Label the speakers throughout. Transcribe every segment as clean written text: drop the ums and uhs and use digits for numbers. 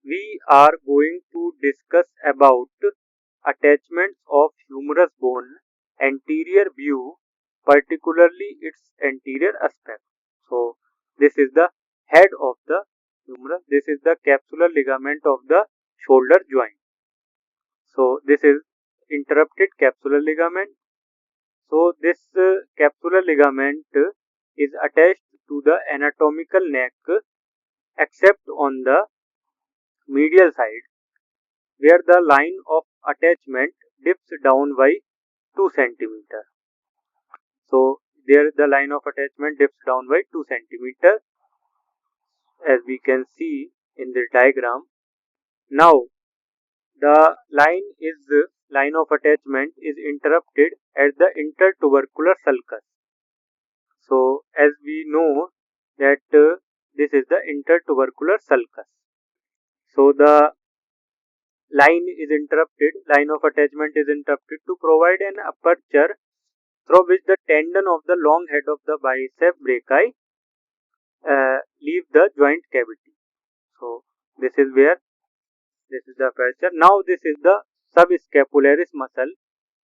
Speaker 1: we are going to discuss about attachments of humerus bone, anterior view, particularly its anterior aspect. So this is the head of the humerus. This is the capsular ligament of the shoulder joint. So this is interrupted capsular ligament. So this capsular ligament is attached to the anatomical neck except on the medial side, where the line of attachment dips down by 2 centimeter. So there the line of attachment dips down by 2 centimeter, as we can see in the diagram. Now the line of attachment is interrupted at the intertubercular sulcus. So as we know that this is the intertubercular sulcus. So the line of attachment is interrupted to provide an aperture through which the tendon of the long head of the bicep brachii leave the joint cavity. So this is the aperture. Now this is the subscapularis muscle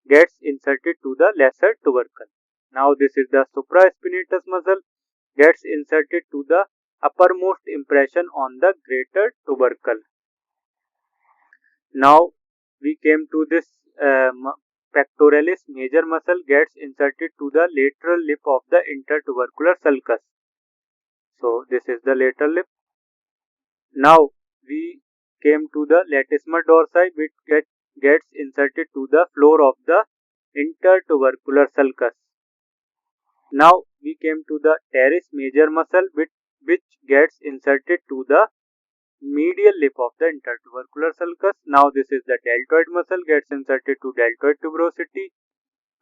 Speaker 1: gets inserted to the lesser tubercle. Now this is the supraspinatus muscle gets inserted to the uppermost impression on the greater tubercle. Now we came to this pectoralis major muscle gets inserted to the lateral lip of the intertubercular sulcus. So this is the lateral lip. Now we came to the latissimus dorsi, which gets inserted to the floor of the intertubercular sulcus. Now we came to the teres major muscle, which gets inserted to the medial lip of the intertubercular sulcus. Now this is the deltoid muscle gets inserted to deltoid tuberosity.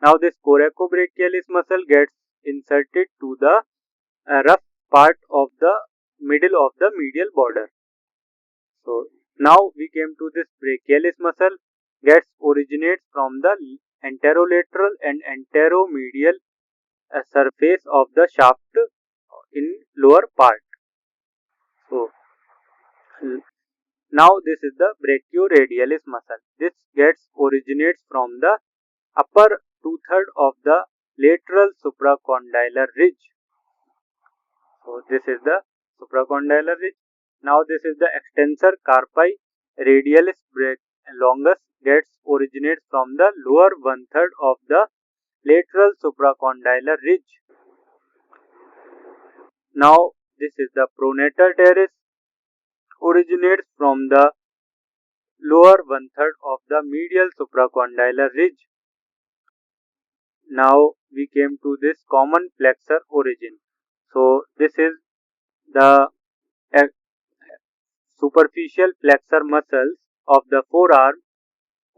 Speaker 1: Now this coracobrachialis muscle gets inserted to the rough part of the middle of the medial border. So now we came to this brachialis muscle originates from the anterolateral and anteromedial surface of the shaft in lower part. So now this is the brachioradialis muscle. This originates from the upper two-third of the lateral supracondylar ridge. So this is the supracondylar ridge. Now this is the extensor carpi radialis longus originates from the lower one-third of the lateral supracondylar ridge. Now this is the pronator teres originates from the lower one-third of the medial supracondylar ridge. Now we came to this common flexor origin. So this is the superficial flexor muscles of the forearm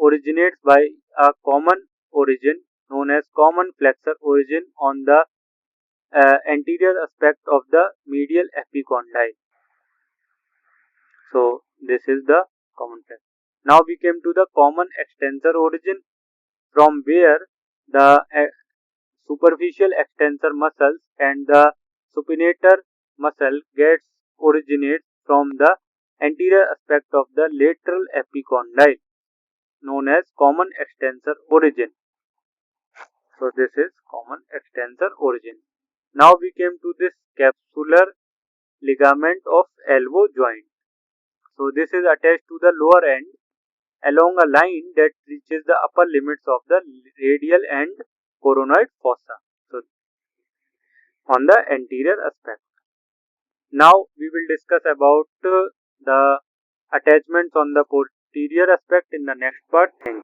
Speaker 1: originates by a common origin known as common flexor origin on the anterior aspect of the medial epicondyle. So this is the common flexor. Now we came to the common extensor origin, from where the superficial extensor muscles and the supinator muscle originates from the anterior aspect of the lateral epicondyle, known as common extensor origin. So this is common extensor origin. Now we came to this capsular ligament of elbow joint. So this is attached to the lower end along a line that reaches the upper limits of the radial and coronoid fossa. So on the anterior aspect. Now we will discuss about the attachments on the posterior aspect in the next part. Thank you.